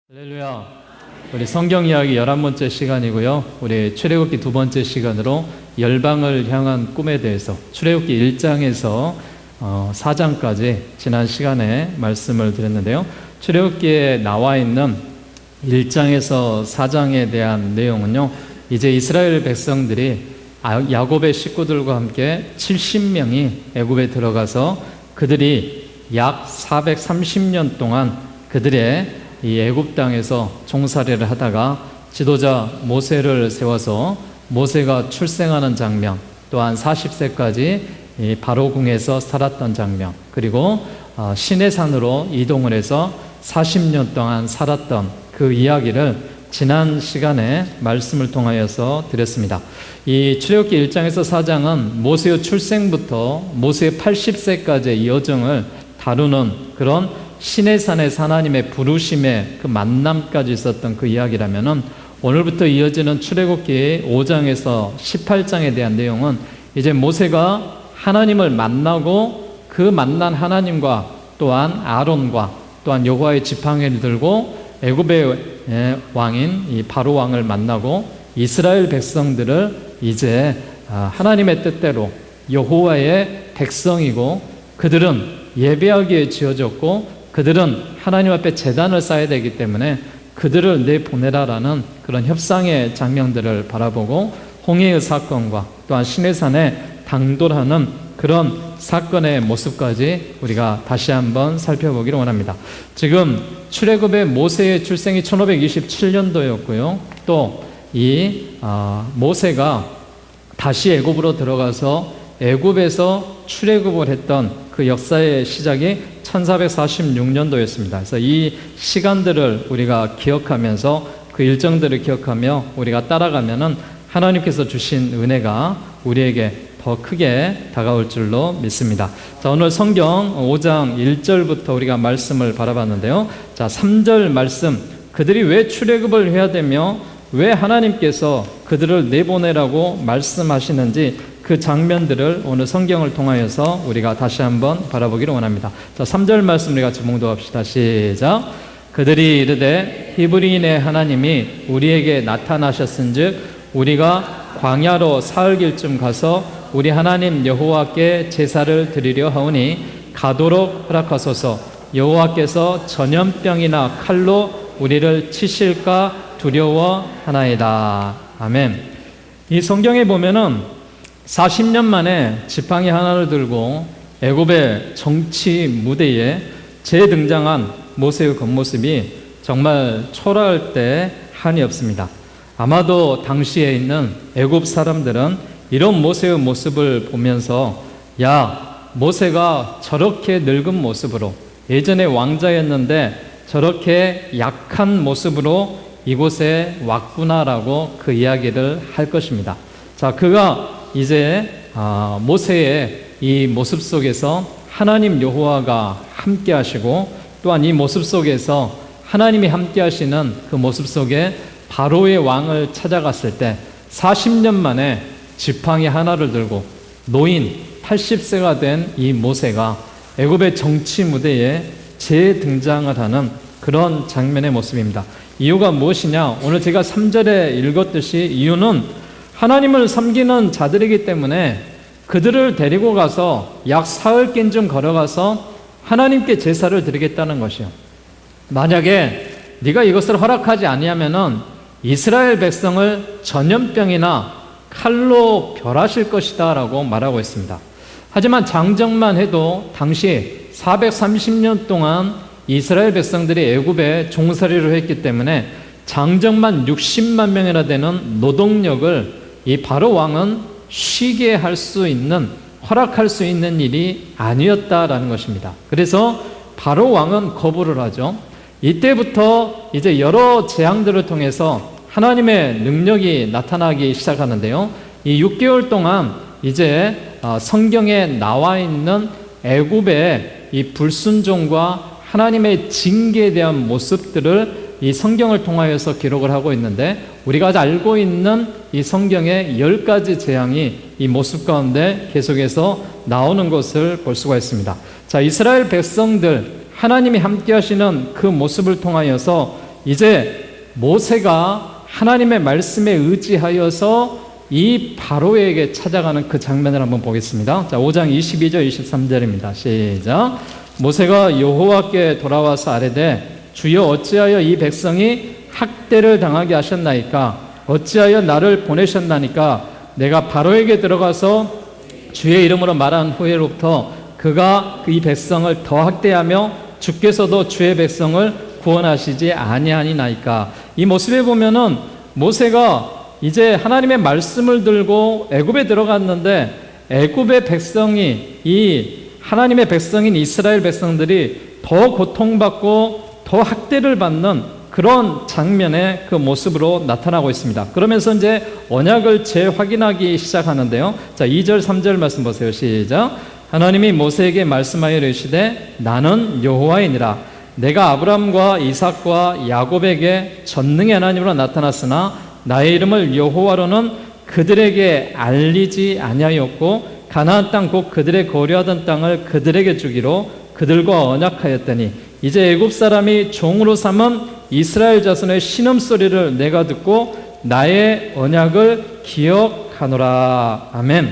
할렐루야. 우리 성경 이야기 11번째 시간이고요. 우리 출애굽기 2번째 시간으로 열방을 향한 꿈에 대해서 출애굽기 1장에서 4장까지 지난 시간에 말씀을 드렸는데요. 출애굽기에 나와 있는 1장에서 4장에 대한 내용은요, 이제 이스라엘 백성들이 야곱의 식구들과 함께 70명이 애굽에 들어가서 그들이 약 430년 동안 그들의 이 애굽 땅에서 종살이를 하다가 지도자 모세를 세워서 모세가 출생하는 장면, 또한 40세까지 이 바로궁에서 살았던 장면, 그리고 시내산으로 이동을 해서 40년 동안 살았던 그 이야기를 지난 시간에 말씀을 통하여서 드렸습니다. 이 출애굽기 1장에서 4장은 모세의 출생부터 모세의 80세까지의 여정을 다루는 그런 시내산에서 하나님의 부르심의 그 만남까지 있었던 그 이야기라면은, 오늘부터 이어지는 출애굽기 5장에서 18장에 대한 내용은 이제 모세가 하나님을 만나고 그 만난 하나님과 또한 아론과 또한 여호와의 지팡이를 들고 애굽의 왕인 이 바로 왕을 만나고 이스라엘 백성들을 이제 하나님의 뜻대로 여호와의 백성이고, 그들은 예배하기에 지어졌고 그들은 하나님 앞에 제단을 쌓아야 되기 때문에 그들을 내보내라라는 그런 협상의 장면들을 바라보고, 홍해의 사건과 또한 시내산에 당돌하는 그런 사건의 모습까지 우리가 다시 한번 살펴보기를 원합니다. 지금 출애굽의 모세의 출생이 1527년도였고요. 또 이 모세가 다시 애굽으로 들어가서 애굽에서 출애굽을 했던 그 역사의 시작이 1446년도였습니다. 그래서 이 시간들을 우리가 기억하면서 그 일정들을 기억하며 우리가 따라가면은 하나님께서 주신 은혜가 우리에게 더 크게 다가올 줄로 믿습니다. 자, 오늘 성경 5장 1절부터 우리가 말씀을 바라봤는데요. 자, 3절 말씀, 그들이 왜 출애굽을 해야 되며 왜 하나님께서 그들을 내보내라고 말씀하시는지 그 장면들을 오늘 성경을 통하여서 우리가 다시 한번 바라보기를 원합니다. 자, 3절 말씀 우리 같이 봉독합시다. 시작. 그들이 이르되 히브리인의 하나님이 우리에게 나타나셨은즉 우리가 광야로 사흘 길쯤 가서 우리 하나님 여호와께 제사를 드리려 하오니 가도록 허락하소서. 여호와께서 전염병이나 칼로 우리를 치실까 두려워하나이다. 아멘. 이 성경에 보면은 40년 만에 지팡이 하나를 들고 애굽의 정치 무대에 재등장한 모세의 겉모습이 정말 초라할 때 한이 없습니다. 아마도 당시에 있는 애굽 사람들은 이런 모세의 모습을 보면서, 야, 모세가 저렇게 늙은 모습으로, 예전에 왕자였는데 저렇게 약한 모습으로 이곳에 왔구나라고 그 이야기를 할 것입니다. 자, 그가 이제 모세의 이 모습 속에서 하나님 여호와가 함께 하시고, 또한 이 모습 속에서 하나님이 함께 하시는 그 모습 속에 바로의 왕을 찾아갔을 때 40년 만에 지팡이 하나를 들고 노인 80세가 된 이 모세가 애굽의 정치 무대에 재등장을 하는 그런 장면의 모습입니다. 이유가 무엇이냐? 오늘 제가 3절에 읽었듯이 이유는 하나님을 섬기는 자들이기 때문에 그들을 데리고 가서 약 사흘길쯤 걸어가서 하나님께 제사를 드리겠다는 것이요. 만약에 네가 이것을 허락하지 아니하면은 이스라엘 백성을 전염병이나 칼로 별하실 것이다 라고 말하고 있습니다. 하지만 장정만 해도 당시 430년 동안 이스라엘 백성들이 애굽에 종살이를 했기 때문에 장정만 60만 명이나 되는 노동력을 이 바로 왕은 쉬게 할 수 있는, 허락할 수 있는 일이 아니었다라는 것입니다. 그래서 바로 왕은 거부를 하죠. 이때부터 이제 여러 재앙들을 통해서 하나님의 능력이 나타나기 시작하는데요. 이 6개월 동안 이제 성경에 나와 있는 애굽의 이 불순종과 하나님의 징계에 대한 모습들을 이 성경을 통하여서 기록을 하고 있는데, 우리가 알고 있는 이 성경의 10가지 재앙이 이 모습 가운데 계속해서 나오는 것을 볼 수가 있습니다. 자, 이스라엘 백성들 하나님이 함께 하시는 그 모습을 통하여서 이제 모세가 하나님의 말씀에 의지하여서 이 바로에게 찾아가는 그 장면을 한번 보겠습니다. 자, 5장 22절 23절입니다. 시작. 모세가 여호와께 돌아와서 아뢰되 주여 어찌하여 이 백성이 학대를 당하게 하셨나이까? 어찌하여 나를 보내셨나니까? 내가 바로에게 들어가서 주의 이름으로 말한 후에로부터 그가 이 백성을 더 학대하며 주께서도 주의 백성을 구원하시지 아니하니나이까? 이 모습에 보면은 모세가 이제 하나님의 말씀을 들고 애굽에 들어갔는데 애굽의 백성이 이 하나님의 백성인 이스라엘 백성들이 더 고통받고 더 학대를 받는 그런 장면의 그 모습으로 나타나고 있습니다. 그러면서 이제 언약을 재확인하기 시작하는데요. 자, 2절 3절 말씀 보세요. 시작. 하나님이 모세에게 말씀하여 이르시되 나는 여호와이니라. 내가 아브람과 이삭과 야곱에게 전능의 하나님으로 나타났으나 나의 이름을 여호와로는 그들에게 알리지 아니하였고 가나안 땅 곧 그들의 거류하던 땅을 그들에게 주기로 그들과 언약하였더니 이제 애굽 사람이 종으로 삼은 이스라엘 자손의 신음소리를 내가 듣고 나의 언약을 기억하노라. 아멘.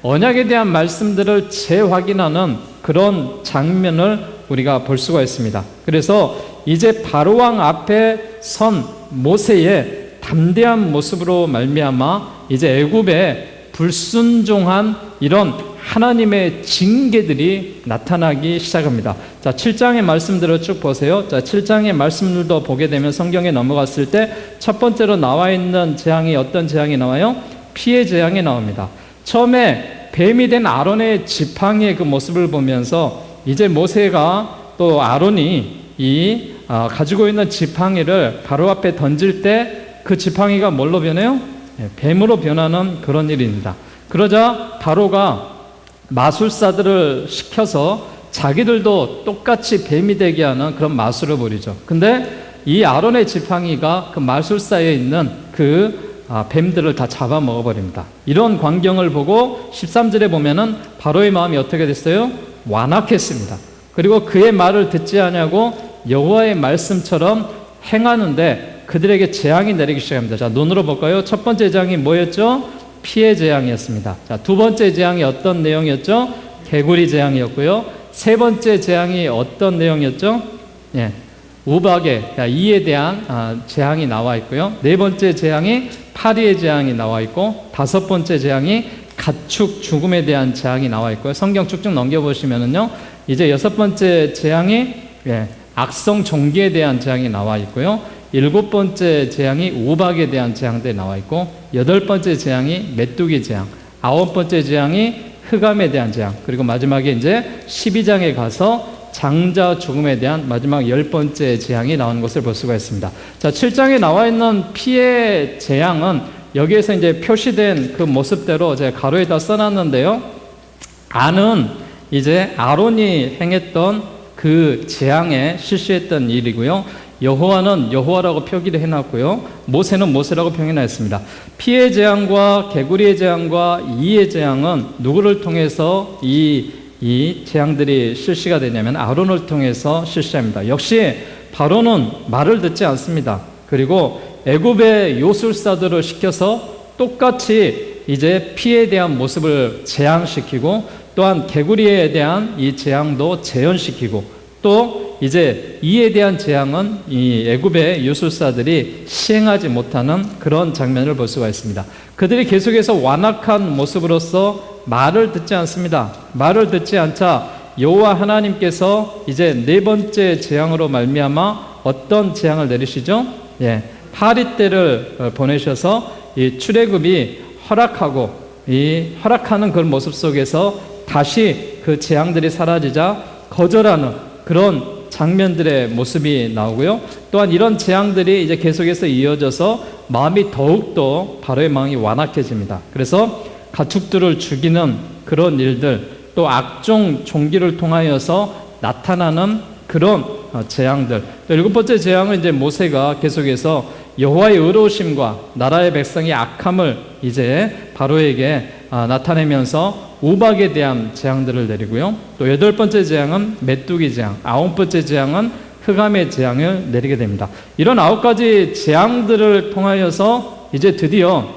언약에 대한 말씀들을 재확인하는 그런 장면을 우리가 볼 수가 있습니다. 그래서 이제 바로왕 앞에 선 모세의 담대한 모습으로 말미암아 이제 애굽에 불순종한 이런 하나님의 징계들이 나타나기 시작합니다. 자, 7장의 말씀들을 쭉 보세요. 자, 7장의 말씀들도 보게 되면 성경에 넘어갔을 때 첫 번째로 나와 있는 재앙이 어떤 재앙이 나와요? 피의 재앙이 나옵니다. 처음에 뱀이 된 아론의 지팡이의 그 모습을 보면서 이제 모세가 또 아론이 이 가지고 있는 지팡이를 바로 앞에 던질 때 그 지팡이가 뭘로 변해요? 뱀으로 변하는 그런 일입니다. 그러자 바로가 마술사들을 시켜서 자기들도 똑같이 뱀이 되게 하는 그런 마술을 부리죠. 근데 이 아론의 지팡이가 그 마술사에 있는 그 뱀들을 다 잡아먹어 버립니다. 이런 광경을 보고 13절에 보면은 바로의 마음이 어떻게 됐어요? 완악했습니다. 그리고 그의 말을 듣지 아니하고 여호와의 말씀처럼 행하는데 그들에게 재앙이 내리기 시작합니다. 자, 눈으로 볼까요? 첫 번째 재앙이 뭐였죠? 피의 재앙이었습니다. 자, 두 번째 재앙이 어떤 내용이었죠? 개구리 재앙이었고요. 세 번째 재앙이 어떤 내용이었죠? 예, 우박의 이에 대한 재앙이 나와 있고요. 네 번째 재앙이 파리의 재앙이 나와 있고, 다섯 번째 재앙이 가축 죽음에 대한 재앙이 나와 있고요. 성경 쭉쭉 넘겨보시면은요, 이제 여섯 번째 재앙이 악성 종기에 대한 재앙이 나와 있고요. 일곱 번째 재앙이 우박에 대한 재앙들이 나와 있고, 여덟 번째 재앙이 메뚜기 재앙, 아홉 번째 재앙이 흑암에 대한 재앙, 그리고 마지막에 이제 12장에 가서 장자 죽음에 대한 마지막 열 번째 재앙이 나오는 것을 볼 수가 있습니다. 자, 7장에 나와 있는 피의 재앙은 여기에서 이제 표시된 그 모습대로 제가 가로에다 써놨는데요. 안은 이제 아론이 행했던 그 재앙에 실시했던 일이고요. 여호와는 여호와라고 표기를 해놨고요. 모세는 모세라고 표현했습니다. 피의 재앙과 개구리의 재앙과 이의 재앙은 누구를 통해서 이 재앙들이 실시가 되냐면 아론을 통해서 실시합니다. 역시 바로는 말을 듣지 않습니다. 그리고 애굽의 요술사들을 시켜서 똑같이 이제 피에 대한 모습을 재앙시키고, 또한 개구리에 대한 이 재앙도 재현시키고, 또 이제 이에 대한 재앙은 이 애굽의 요술사들이 시행하지 못하는 그런 장면을 볼 수가 있습니다. 그들이 계속해서 완악한 모습으로서 말을 듣지 않습니다. 말을 듣지 않자 여호와 하나님께서 이제 네 번째 재앙으로 말미암아 어떤 재앙을 내리시죠? 파리떼를 보내셔서 이 출애굽이 허락하고 이 허락하는 그런 모습 속에서 다시 그 재앙들이 사라지자 거절하는 그런 장면들의 모습이 나오고요. 또한 이런 재앙들이 이제 계속해서 이어져서 마음이 더욱더 바로의 마음이 완악해집니다. 그래서 가축들을 죽이는 그런 일들, 또 악종 종기를 통하여서 나타나는 그런 재앙들. 또 일곱 번째 재앙은 이제 모세가 계속해서 여호와의 의로우심과 나라의 백성의 악함을 이제 바로에게 나타내면서 우박에 대한 재앙들을 내리고요. 또 여덟 번째 재앙은 메뚜기 재앙, 아홉 번째 재앙은 흑암의 재앙을 내리게 됩니다. 이런 9가지 재앙들을 통하여서 이제 드디어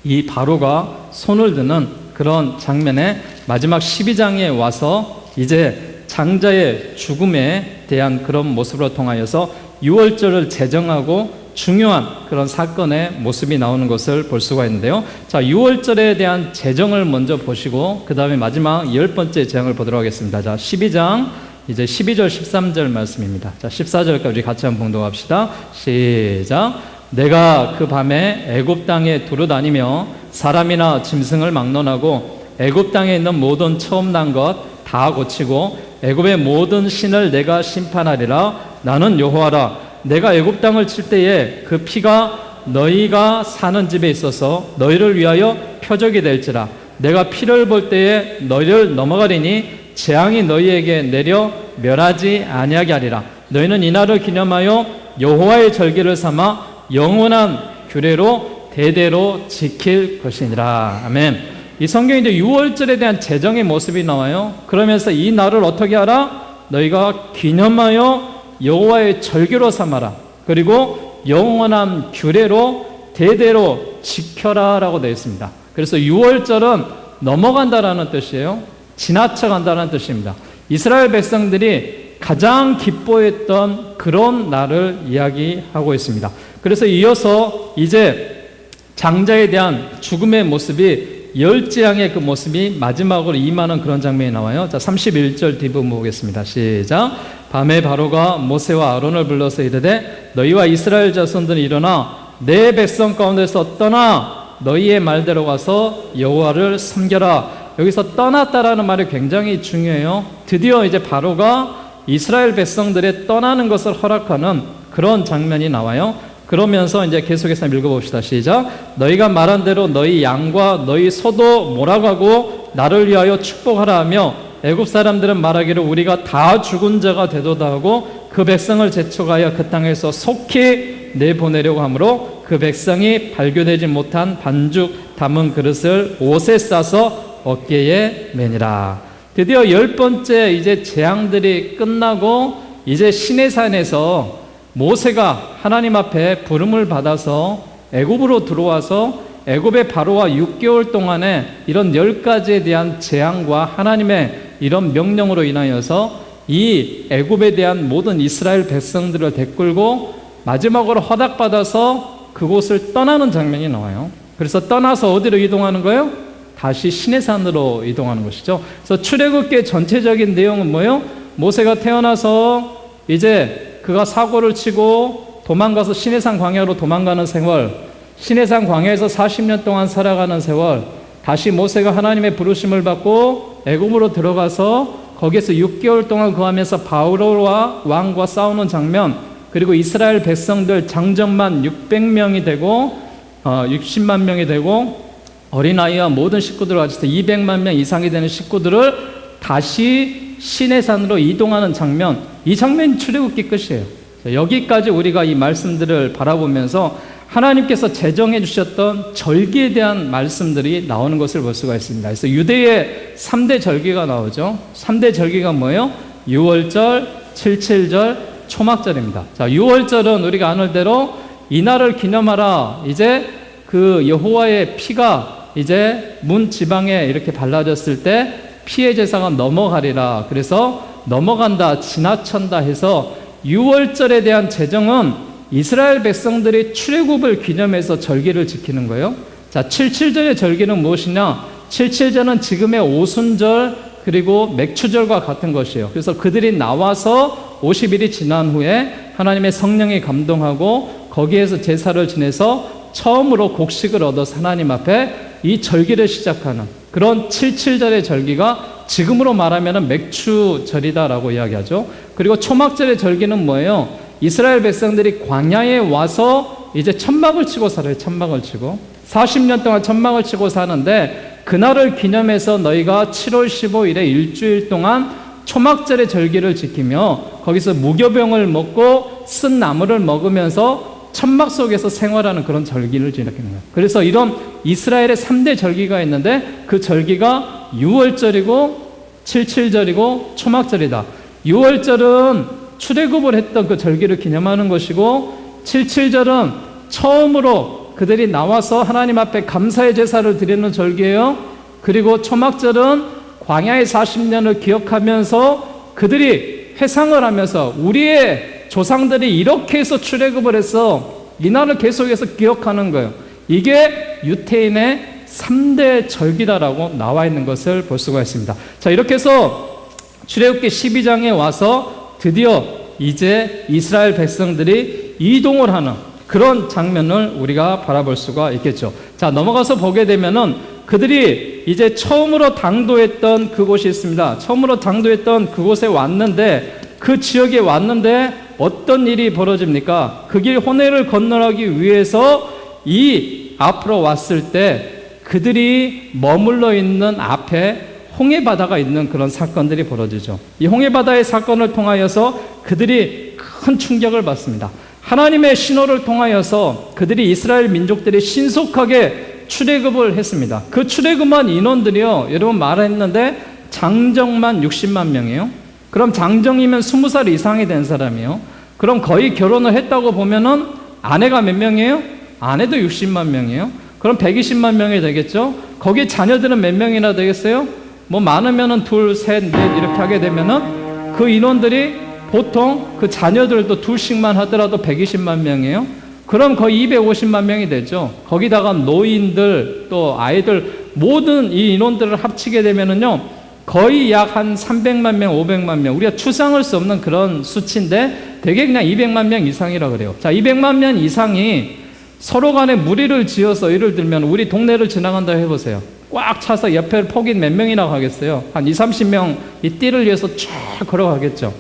이 바로가 손을 드는 그런 장면에 마지막 12장에 와서 이제 장자의 죽음에 대한 그런 모습으로 통하여서 6월절을 제정하고 중요한 그런 사건의 모습이 나오는 것을 볼 수가 있는데요. 자, 6월절에 대한 제정을 먼저 보시고 그 다음에 마지막 10번째 재앙을 보도록 하겠습니다. 자, 12장 이제 12절 13절 말씀입니다. 자, 14절까지 같이 한번 봉독합시다. 시작. 내가 그 밤에 애굽 땅에 두루다니며 사람이나 짐승을 막론하고 애굽 땅에 있는 모든 처음 난 것 다 고치고 애굽의 모든 신을 내가 심판하리라. 나는 여호와라. 내가 애굽 땅을 칠 때에 그 피가 너희가 사는 집에 있어서 너희를 위하여 표적이 될지라. 내가 피를 볼 때에 너희를 넘어가리니 재앙이 너희에게 내려 멸하지 아니하게 하리라. 너희는 이날을 기념하여 여호와의 절기를 삼아 영원한 규례로 대대로 지킬 것이니라. 아멘. 이 성경에 이제 6월절에 대한 제정의 모습이 나와요. 그러면서 이 날을 어떻게 하라? 너희가 기념하여 여호와의 절기로 삼아라. 그리고 영원한 규례로 대대로 지켜라 라고 되어 있습니다. 그래서 6월절은 넘어간다라는 뜻이에요. 지나쳐간다는 뜻입니다. 이스라엘 백성들이 가장 기뻐했던 그런 날을 이야기하고 있습니다. 그래서 이어서 이제 장자에 대한 죽음의 모습이 열재앙의 그 모습이 마지막으로 임하는 그런 장면이 나와요. 자, 31절 뒷부분 보겠습니다. 시작. 밤에 바로가 모세와 아론을 불러서 이르되 너희와 이스라엘 자손들이 일어나 내 백성 가운데서 떠나 너희의 말대로 가서 여호와를 섬겨라. 여기서 떠났다라는 말이 굉장히 중요해요. 드디어 이제 바로가 이스라엘 백성들의 떠나는 것을 허락하는 그런 장면이 나와요. 그러면서 이제 계속해서 읽어봅시다. 시작. 너희가 말한 대로 너희 양과 너희 소도 몰아가고 나를 위하여 축복하라 하며 애굽 사람들은 말하기를 우리가 다 죽은 자가 되도다 하고 그 백성을 재촉하여 그 땅에서 속히 내보내려고 하므로 그 백성이 발교되지 못한 반죽 담은 그릇을 옷에 싸서 어깨에 매니라. 드디어 10번째 이제 재앙들이 끝나고 이제 시내산에서 모세가 하나님 앞에 부름을 받아서 애굽으로 들어와서 애굽의 바로와 6개월 동안에 이런 10가지에 대한 재앙과 하나님의 이런 명령으로 인하여서 이 애굽에 대한 모든 이스라엘 백성들을 데리고 마지막으로 허락받아서 그곳을 떠나는 장면이 나와요. 그래서 떠나서 어디로 이동하는 거예요? 다시 시내산으로 이동하는 것이죠. 그래서 출애굽기의 전체적인 내용은 뭐예요? 모세가 태어나서 이제 그가 사고를 치고 도망가서 시내산 광야로 도망가는 세월, 시내산 광야에서 40년 동안 살아가는 세월, 다시 모세가 하나님의 부르심을 받고 애굽으로 들어가서 거기에서 6개월 동안 거하면서 바로와 왕과 싸우는 장면, 그리고 이스라엘 백성들 장정만 600명이 되고 60만 명이 되고 어린아이와 모든 식구들을 가지고 200만 명 이상이 되는 식구들을 다시 시내산으로 이동하는 장면, 이 장면이 출애굽기 끝이에요. 여기까지 우리가 이 말씀들을 바라보면서 하나님께서 제정해 주셨던 절기에 대한 말씀들이 나오는 것을 볼 수가 있습니다. 그래서 유대의 3대 절기가 나오죠. 3대 절기가 뭐예요? 6월절, 77절, 초막절입니다. 자, 6월절은 우리가 아는 대로 이날을 기념하라. 이제 그 여호와의 피가 이제 문 지방에 이렇게 발라졌을 때 피의 제사가 넘어가리라. 그래서 넘어간다, 지나친다 해서 6월절에 대한 제정은 이스라엘 백성들이 출애굽을 기념해서 절기를 지키는 거예요. 자, 77절의 절기는 무엇이냐? 77절은 지금의 오순절 그리고 맥추절과 같은 것이에요. 그래서 그들이 나와서 50일이 지난 후에 하나님의 성령이 감동하고 거기에서 제사를 지내서 처음으로 곡식을 얻어서 하나님 앞에 이 절기를 시작하는 그런 77절의 절기가 지금으로 말하면 맥추절이다라고 이야기하죠. 그리고 초막절의 절기는 뭐예요? 이스라엘 백성들이 광야에 와서 이제 천막을 치고 살아요. 천막을 치고 40년 동안 천막을 치고 사는데 그날을 기념해서 너희가 7월 15일에 일주일 동안 초막절의 절기를 지키며 거기서 무교병을 먹고 쓴 나물을 먹으면서 천막 속에서 생활하는 그런 절기를 지키는 거예요. 그래서 이런 이스라엘의 3대 절기가 있는데 그 절기가 6월절이고 77절이고 초막절이다. 6월절은 출애굽을 했던 그 절기를 기념하는 것이고, 77절은 처음으로 그들이 나와서 하나님 앞에 감사의 제사를 드리는 절기예요. 그리고 초막절은 광야의 40년을 기억하면서 그들이 회상을 하면서 우리의 조상들이 이렇게 해서 출애굽을 해서 이날을 계속해서 기억하는 거예요. 이게 유대인의 3대 절기다라고 나와 있는 것을 볼 수가 있습니다. 자, 이렇게 해서 출애굽기 12장에 와서 드디어 이제 이스라엘 백성들이 이동을 하는 그런 장면을 우리가 바라볼 수가 있겠죠. 자, 넘어가서 보게 되면은 그들이 이제 처음으로 당도했던 그곳이 있습니다. 처음으로 당도했던 그곳에 왔는데, 그 지역에 왔는데 어떤 일이 벌어집니까? 그 길 호내를 건너가기 위해서 이 앞으로 왔을 때 그들이 머물러 있는 앞에 홍해바다가 있는 그런 사건들이 벌어지죠. 이 홍해바다의 사건을 통하여서 그들이 큰 충격을 받습니다. 하나님의 신호를 통하여서 그들이 이스라엘 민족들이 신속하게 출애굽을 했습니다. 그 출애굽한 인원들이요, 여러분 말했는데 장정만 60만 명이에요. 그럼 장정이면 20살 이상이 된 사람이에요. 그럼 거의 결혼을 했다고 보면은 아내가 몇 명이에요? 아내도 60만 명이에요. 그럼 120만 명이 되겠죠. 거기 자녀들은 몇 명이나 되겠어요? 뭐 많으면은 둘, 셋, 넷 이렇게 하게 되면은 그 인원들이 보통 그 자녀들도 둘씩만 하더라도 120만 명이에요. 그럼 거의 250만 명이 되죠. 거기다가 노인들 또 아이들 모든 이 인원들을 합치게 되면은요, 거의 약 한 300만 명, 500만 명, 우리가 추상할 수 없는 그런 수치인데 되게 그냥 200만 명 이상이라 그래요. 자, 200만 명 이상이 서로 간에 무리를 지어서, 예를 들면 우리 동네를 지나간다 해보세요. 꽉 차서 옆에 폭이 몇 명이나 가겠어요? 한 20, 30명 이 띠를 위해서 쫙 걸어가겠죠.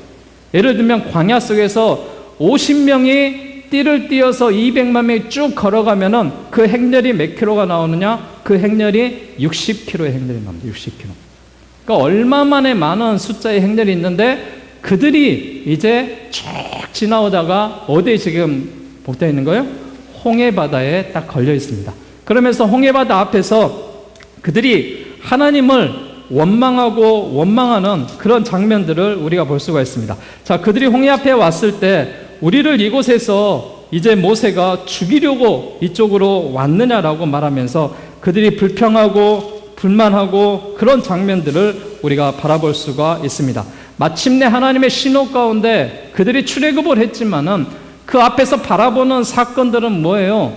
예를 들면 광야 속에서 50명이 띠를 띄어서 200만 명이 쭉 걸어가면은 그 행렬이 몇 킬로가 나오느냐? 그 행렬이 60킬로의 행렬이 나옵니다. 60킬로. 그러니까 얼마만에 많은 숫자의 행렬이 있는데 그들이 이제 쭉 지나오다가 어디에 지금 복되어 있는 거예요? 홍해바다에 딱 걸려 있습니다. 그러면서 홍해바다 앞에서 그들이 하나님을 원망하는 그런 장면들을 우리가 볼 수가 있습니다. 자, 그들이 홍해 앞에 왔을 때 우리를 이곳에서 이제 모세가 죽이려고 이쪽으로 왔느냐라고 말하면서 그들이 불평하고 불만하고 그런 장면들을 우리가 바라볼 수가 있습니다. 마침내 하나님의 신호 가운데 그들이 출애굽을 했지만은 그 앞에서 바라보는 사건들은 뭐예요?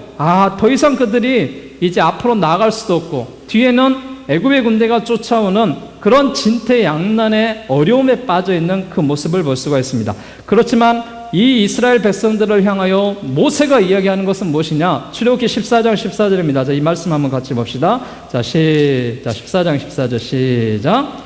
더 이상 그들이 이제 앞으로 나아갈 수도 없고 뒤에는 애굽의 군대가 쫓아오는 그런 진퇴양난의 어려움에 빠져 있는 그 모습을 볼 수가 있습니다. 그렇지만 이 이스라엘 백성들을 향하여 모세가 이야기하는 것은 무엇이냐? 출애굽기 14장 14절입니다. 자, 이 말씀 한번 같이 봅시다. 자, 14장 14절 시작.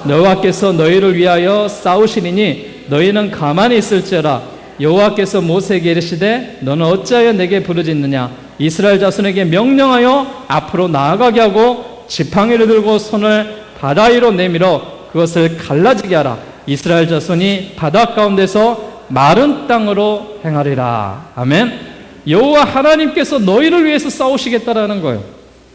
여호와께서 너희를 위하여 싸우시리니 너희는 가만히 있을지어라. 여호와께서 모세에게 이르시되 너는 어찌하여 내게 부르짖느냐? 이스라엘 자손에게 명령하여 앞으로 나아가게 하고 지팡이를 들고 손을 바다 위로 내밀어 그것을 갈라지게 하라. 이스라엘 자손이 바다 가운데서 마른 땅으로 행하리라. 아멘. 여호와 하나님께서 너희를 위해서 싸우시겠다라는 거예요.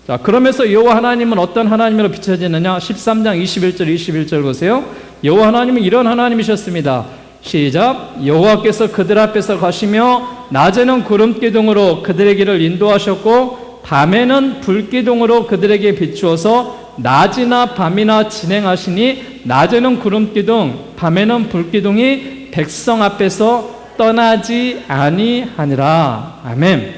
자, 그러면서 여호와 하나님은 어떤 하나님으로 비춰지느냐? 13장 21절 보세요. 여호와 하나님은 이런 하나님이셨습니다. 시작. 여호와께서 그들 앞에서 가시며 낮에는 구름기둥으로 그들의 길을 인도하셨고 밤에는 불기둥으로 그들에게 비추어서 낮이나 밤이나 진행하시니 낮에는 구름기둥 밤에는 불기둥이 백성 앞에서 떠나지 아니하니라. 아멘.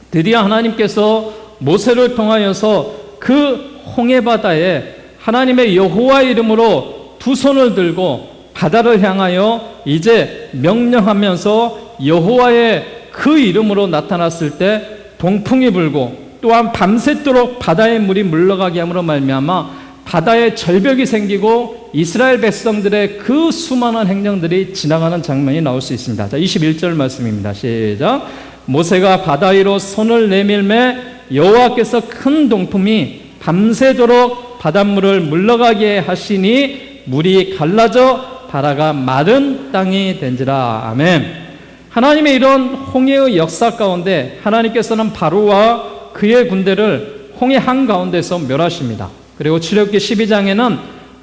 드디어 하나님께서 모세를 통하여서 그 홍해바다에 하나님의 여호와의 이름으로 두 손을 들고 바다를 향하여 이제 명령하면서 여호와의 그 이름으로 나타났을 때 동풍이 불고 또한 밤새도록 바다의 물이 물러가게 함으로 말미암아 바다에 절벽이 생기고 이스라엘 백성들의 그 수많은 행령들이 지나가는 장면이 나올 수 있습니다. 자, 21절 말씀입니다. 시작. 모세가 바다 위로 손을 내밀매 여호와께서 큰 동풍이 밤새도록 바닷물을 물러가게 하시니 물이 갈라져 바다가 마른 땅이 된지라. 아멘. 하나님의 이런 홍해의 역사 가운데 하나님께서는 바로와 그의 군대를 홍해 한가운데서 멸하십니다. 그리고 출애굽기 12장에는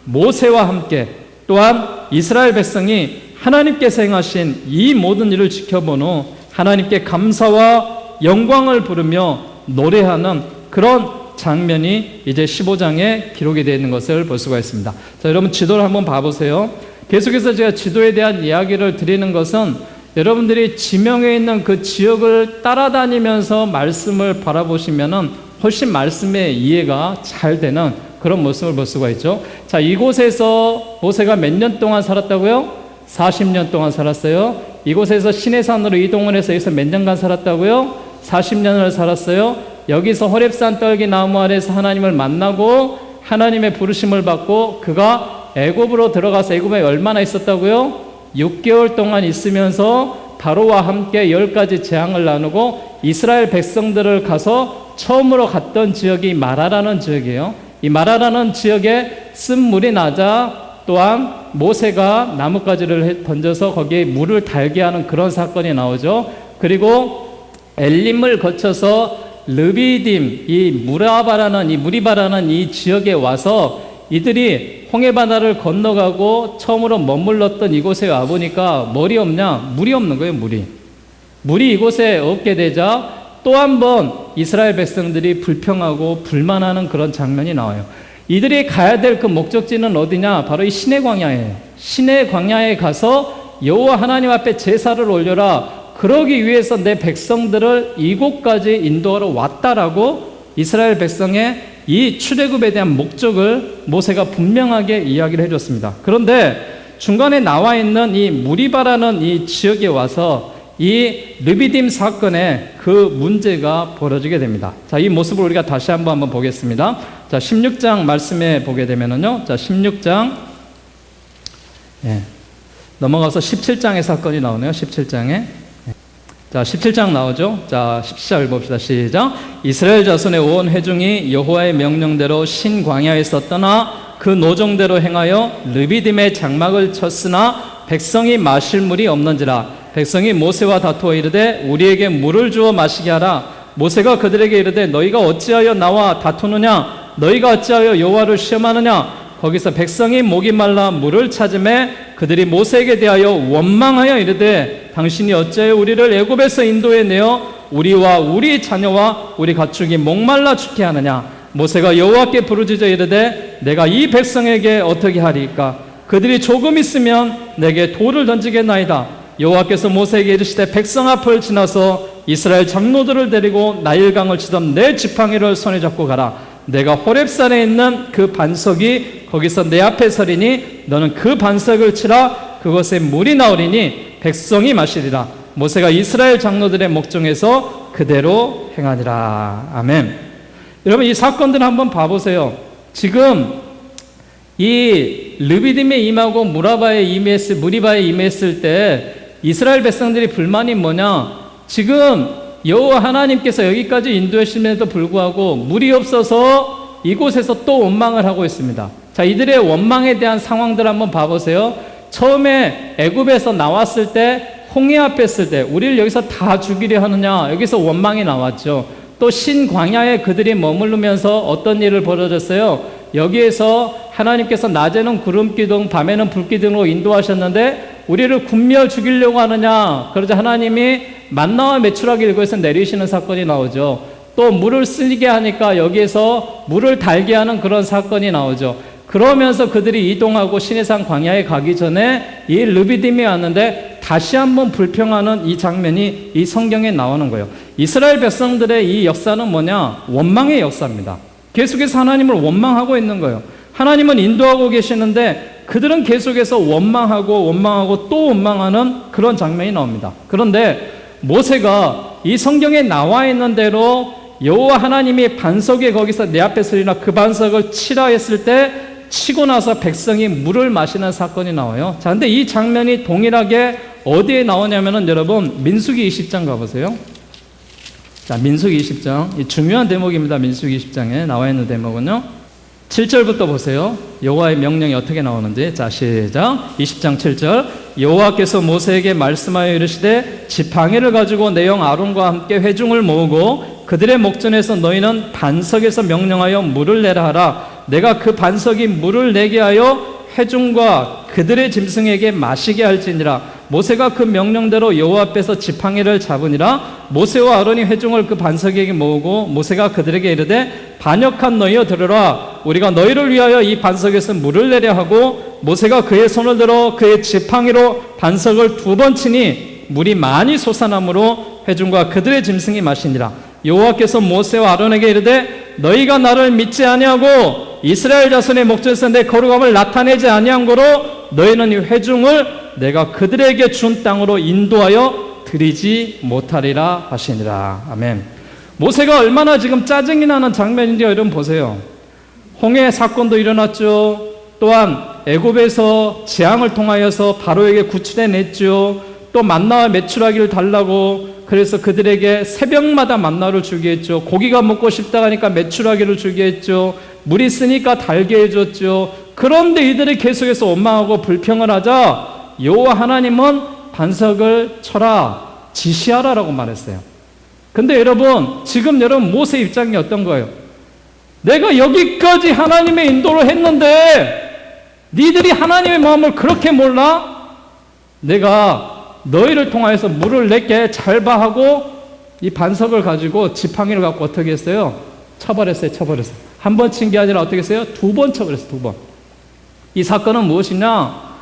모세와 함께 또한 이스라엘 백성이 하나님께서 행하신 이 모든 일을 지켜본 후 하나님께 감사와 영광을 부르며 노래하는 그런 장면이 이제 15장에 기록이 되어 있는 것을 볼 수가 있습니다. 자, 여러분 지도를 한번 봐보세요. 계속해서 제가 지도에 대한 이야기를 드리는 것은 여러분들이 지명에 있는 그 지역을 따라다니면서 말씀을 바라보시면은 훨씬 말씀의 이해가 잘 되는 그런 모습을 볼 수가 있죠. 자, 이곳에서 모세가 몇 년 동안 살았다고요? 40년 동안 살았어요. 이곳에서 시내산으로 이동을 해서 여기서 몇 년간 살았다고요? 40년을 살았어요. 여기서 호렙산 떨기 나무 아래에서 하나님을 만나고 하나님의 부르심을 받고 그가 애굽으로 들어가서 애굽에 얼마나 있었다고요? 6개월 동안 있으면서 바로와 함께 10가지 재앙을 나누고 이스라엘 백성들을 가서 처음으로 갔던 지역이 마라라는 지역이에요. 이 마라라는 지역에 쓴물이 나자 또한 모세가 나뭇가지를 던져서 거기에 물을 달게 하는 그런 사건이 나오죠. 그리고 엘림을 거쳐서 르비딤, 이 무리바라는 이 지역에 와서 이들이 홍해바다를 건너가고 처음으로 머물렀던 이곳에 와보니까 물이 없는 거예요. 물이 이곳에 없게 되자 또 한 번 이스라엘 백성들이 불평하고 불만하는 그런 장면이 나와요. 이들이 가야 될 그 목적지는 어디냐? 바로 이 시내 광야예요. 시내 광야에 가서 여호와 하나님 앞에 제사를 올려라. 그러기 위해서 내 백성들을 이곳까지 인도하러 왔다라고 이스라엘 백성의 이 출애굽에 대한 목적을 모세가 분명하게 이야기를 해줬습니다. 그런데 중간에 나와 있는 이 무리바라는 이 지역에 와서 이 르비딤 사건에 그 문제가 벌어지게 됩니다. 자, 이 모습을 우리가 다시 한번 보겠습니다. 자, 16장 말씀에 보게 되면은요. 자, 16장 넘어가서 17장의 사건이 나오네요. 17장에. 자, 17장 나오죠. 자, 17절 봅시다. 시작. 이스라엘 자손의 온 회중이 여호와의 명령대로 신 광야에서 떠나 그 노정대로 행하여 르비딤의 장막을 쳤으나 백성이 마실 물이 없는지라. 백성이 모세와 다투어 이르되 우리에게 물을 주어 마시게 하라. 모세가 그들에게 이르되 너희가 어찌하여 나와 다투느냐? 너희가 어찌하여 여호와를 시험하느냐? 거기서 백성이 목이 말라 물을 찾음에 그들이 모세에게 대하여 원망하여 이르되 당신이 어찌하여 우리를 애굽에서 인도해 내어 우리와 우리 자녀와 우리 가축이 목말라 죽게 하느냐? 모세가 여호와께 부르짖어 이르되 내가 이 백성에게 어떻게 하리까? 그들이 조금 있으면 내게 돌을 던지겠나이다. 여호와께서 모세에게 이르시되 백성 앞을 지나서 이스라엘 장로들을 데리고 나일강을 치던 내 지팡이를 손에 잡고 가라. 내가 호렙산에 있는 그 반석이 거기서 내 앞에 서리니 너는 그 반석을 치라. 그것에 물이 나오리니 백성이 마시리라. 모세가 이스라엘 장로들의 목전에서 그대로 행하니라. 아멘. 여러분, 이 사건들을 한번 봐보세요. 지금 이 르비딤에 임하고 무리바에 임했을 때 이스라엘 백성들이 불만이 뭐냐? 지금 여호와 하나님께서 여기까지 인도하심에도 불구하고 물이 없어서 이곳에서 또 원망을 하고 있습니다. 자, 이들의 원망에 대한 상황들 한번 봐보세요. 처음에 애굽에서 나왔을 때 홍해 앞에 있을 때 우리를 여기서 다 죽이려 하느냐? 여기서 원망이 나왔죠. 또 신광야에 그들이 머무르면서 어떤 일을 벌어졌어요? 여기에서 하나님께서 낮에는 구름기둥 밤에는 불기둥으로 인도하셨는데 우리를 굶며 죽이려고 하느냐? 그러자 하나님이 만나와 메추라기 일구에서 내리시는 사건이 나오죠. 또 물을 쓸게 하니까 여기에서 물을 달게 하는 그런 사건이 나오죠. 그러면서 그들이 이동하고 시내산 광야에 가기 전에 이 르비딤이 왔는데 다시 한번 불평하는 이 장면이 이 성경에 나오는 거예요. 이스라엘 백성들의 이 역사는 뭐냐? 원망의 역사입니다. 계속해서 하나님을 원망하고 있는 거예요. 하나님은 인도하고 계시는데 그들은 계속해서 원망하고 또 원망하는 그런 장면이 나옵니다. 그런데 모세가 이 성경에 나와 있는 대로 여호와 하나님이 반석에 거기서 내 앞에 서리나 그 반석을 치라 했을 때 치고 나서 백성이 물을 마시는 사건이 나와요. 자, 근데 이 장면이 동일하게 어디에 나오냐면은 여러분 민수기 20장 가보세요. 자, 민수기 20장. 이 중요한 대목입니다. 민수기 20장에 나와 있는 대목은요. 7절부터 보세요. 여호와의 명령이 어떻게 나오는지. 자, 시작. 20장 7절. 여호와께서 모세에게 말씀하여 이르시되 지팡이를 가지고 내 형 아론과 함께 회중을 모으고 그들의 목전에서 너희는 반석에서 명령하여 물을 내라 하라. 내가 그 반석이 물을 내게 하여 회중과 그들의 짐승에게 마시게 할지니라. 모세가 그 명령대로 여호와 앞에서 지팡이를 잡으니라. 모세와 아론이 회중을 그 반석에게 모으고 모세가 그들에게 이르되 반역한 너희여 들으라. 우리가 너희를 위하여 이 반석에서 물을 내려 하고 모세가 그의 손을 들어 그의 지팡이로 반석을 2번 치니 물이 많이 솟아나므로 회중과 그들의 짐승이 마시니라. 여호와께서 모세와 아론에게 이르되 너희가 나를 믿지 아니하고 이스라엘 자손의 목전에서 내 거룩함을 나타내지 아니한 거로 너희는 이 회중을 내가 그들에게 준 땅으로 인도하여 드리지 못하리라 하시니라. 아멘. 모세가 얼마나 지금 짜증이 나는 장면인지 여러분 보세요. 홍해 사건도 일어났죠. 또한 애굽에서 재앙을 통하여서 바로에게 구출해냈죠. 또 만나와 메추라기를 달라고 그래서 그들에게 새벽마다 만나를 주게 했죠. 고기가 먹고 싶다 하니까 메추라기를 주게 했죠. 물이 쓰니까 달게 해줬죠. 그런데 이들이 계속해서 원망하고 불평을 하자 여호와 하나님은 반석을 쳐라, 지시하라라고 말했어요. 근데 여러분, 지금 여러분 모세 입장이 어떤 거예요? 내가 여기까지 하나님의 인도를 했는데 니들이 하나님의 마음을 그렇게 몰라? 내가 너희를 통하여서 물을 내게 잘 봐 하고 이 반석을 가지고 지팡이를 갖고 어떻게 했어요? 쳐버렸어요. 한 번 친 게 아니라 어떻게 했어요? 2번 쳐버렸어요. 2번. 이 사건은 무엇이냐?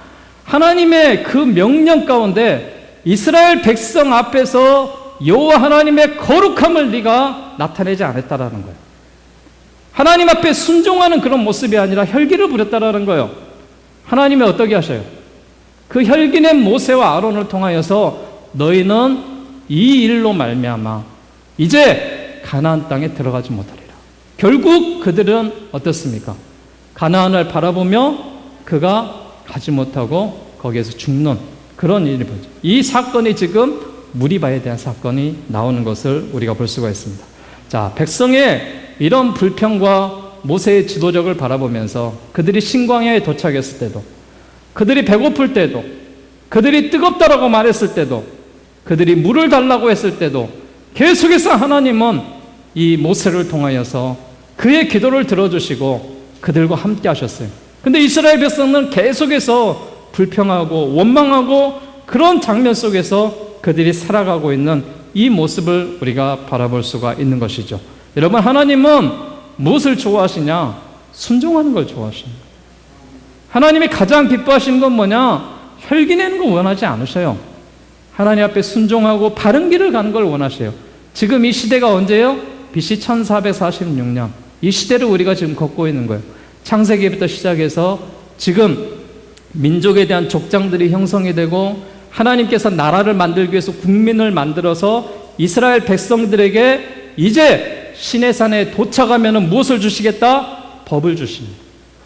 하나님의 그 명령 가운데 이스라엘 백성 앞에서 여호와 하나님의 거룩함을 네가 나타내지 않았다라는 거예요. 하나님 앞에 순종하는 그런 모습이 아니라 혈기를 부렸다라는 거예요. 하나님이 어떻게 하셔요? 그 혈기낸 모세와 아론을 통하여서 너희는 이 일로 말미암아 이제 가나안 땅에 들어가지 못하리라. 결국 그들은 어떻습니까? 가나안을 바라보며 그가 가지 못하고 거기에서 죽는 그런 일이 보죠. 이 사건이 지금 무리바에 대한 사건이 나오는 것을 우리가 볼 수가 있습니다. 자, 백성의 이런 불평과 모세의 지도력을 바라보면서 그들이 신광야에 도착했을 때도, 그들이 배고플 때도, 그들이 뜨겁다라고 말했을 때도, 그들이 물을 달라고 했을 때도 계속해서 하나님은 이 모세를 통하여서 그의 기도를 들어주시고 그들과 함께 하셨어요. 근데 이스라엘 백성은 계속해서 불평하고 원망하고 그런 장면 속에서 그들이 살아가고 있는 이 모습을 우리가 바라볼 수가 있는 것이죠. 여러분, 하나님은 무엇을 좋아하시냐? 순종하는 걸 좋아하십니다. 하나님이 가장 기뻐하시는 건 뭐냐? 혈기 내는 거 원하지 않으셔요. 하나님 앞에 순종하고 바른 길을 가는 걸 원하셔요. 지금 이 시대가 언제예요? BC 1446년. 이 시대를 우리가 지금 걷고 있는 거예요. 창세기부터 시작해서 지금 민족에 대한 족장들이 형성이 되고 하나님께서 나라를 만들기 위해서 국민을 만들어서 이스라엘 백성들에게 이제 시내산에 도착하면 무엇을 주시겠다? 법을 주십니다.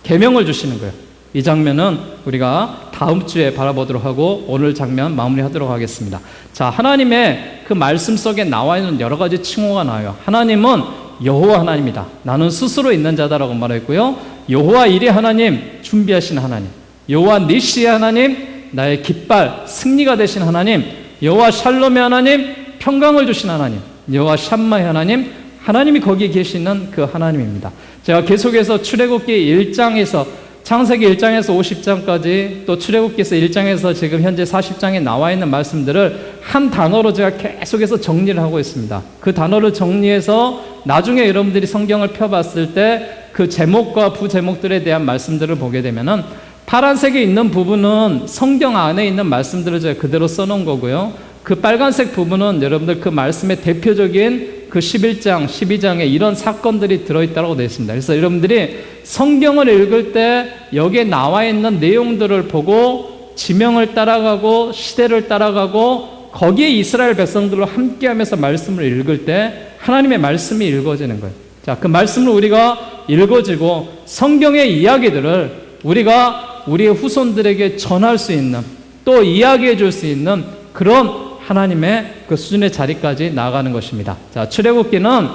계명을 주시는 거예요. 이 장면은 우리가 다음 주에 바라보도록 하고 오늘 장면 마무리하도록 하겠습니다. 자, 하나님의 그 말씀 속에 나와 있는 여러 가지 칭호가 나와요. 하나님은 여호와 하나님이다. 나는 스스로 있는 자다라고 말했고요. 여호와 이레 하나님, 준비하신 하나님. 여호와 니시의 하나님, 나의 깃발, 승리가 되신 하나님. 여호와 샬롬의 하나님, 평강을 주신 하나님. 여호와 샴마의 하나님, 하나님이 거기에 계시는 그 하나님입니다. 제가 계속해서 출애굽기 1장에서 창세기 1장에서 50장까지 또 출애굽기서 1장에서 지금 현재 40장에 나와 있는 말씀들을 한 단어로 제가 계속해서 정리를 하고 있습니다. 그 단어를 정리해서 나중에 여러분들이 성경을 펴봤을 때 그 제목과 부제목들에 대한 말씀들을 보게 되면은 파란색에 있는 부분은 성경 안에 있는 말씀들을 제가 그대로 써놓은 거고요. 그 빨간색 부분은 여러분들 그 말씀의 대표적인 그 11장, 12장에 이런 사건들이 들어있다고 되어 있습니다. 그래서 여러분들이 성경을 읽을 때 여기에 나와 있는 내용들을 보고 지명을 따라가고 시대를 따라가고 거기에 이스라엘 백성들로 함께하면서 말씀을 읽을 때 하나님의 말씀이 읽어지는 거예요. 자, 그 말씀을 우리가 읽어지고 성경의 이야기들을 우리가 우리의 후손들에게 전할 수 있는 또 이야기해 줄 수 있는 그런 하나님의 그 수준의 자리까지 나아가는 것입니다. 자, 출애굽기는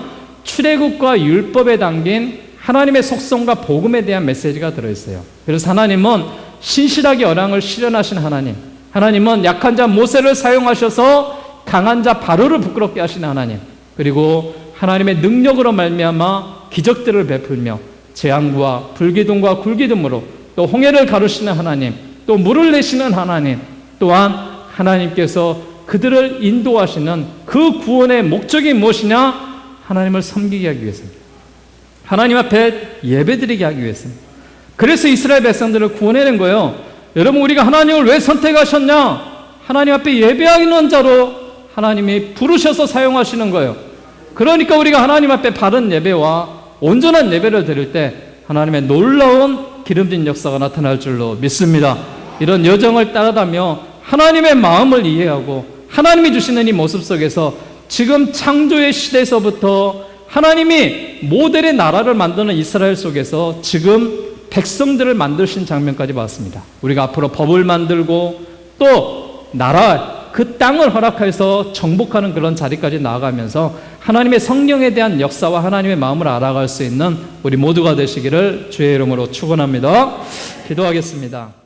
출애굽과 율법에 담긴 하나님의 속성과 복음에 대한 메시지가 들어있어요. 그래서 하나님은 신실하게 언약을 실현하신 하나님, 하나님은 약한 자 모세를 사용하셔서 강한 자 바로를 부끄럽게 하신 하나님, 그리고 하나님의 능력으로 말미암아 기적들을 베풀며 재앙과 불기둥과 굴기둥으로 또 홍해를 가르시는 하나님, 또 물을 내시는 하나님, 또한 하나님께서 그들을 인도하시는 그 구원의 목적이 무엇이냐? 하나님을 섬기게 하기 위해서입니다. 하나님 앞에 예배드리게 하기 위해서입니다. 그래서 이스라엘 백성들을 구원해낸 거예요. 여러분, 우리가 하나님을 왜 선택하셨냐? 하나님 앞에 예배하는 자로 하나님이 부르셔서 사용하시는 거예요. 그러니까 우리가 하나님 앞에 바른 예배와 온전한 예배를 드릴 때 하나님의 놀라운 기름진 역사가 나타날 줄로 믿습니다. 이런 여정을 따라가며 하나님의 마음을 이해하고 하나님이 주시는 이 모습 속에서 지금 창조의 시대에서부터 하나님이 모델의 나라를 만드는 이스라엘 속에서 지금 백성들을 만드신 장면까지 봤습니다. 우리가 앞으로 법을 만들고 또 나라, 그 땅을 허락해서 정복하는 그런 자리까지 나아가면서 하나님의 성령에 대한 역사와 하나님의 마음을 알아갈 수 있는 우리 모두가 되시기를 주의 이름으로 축원합니다. 기도하겠습니다.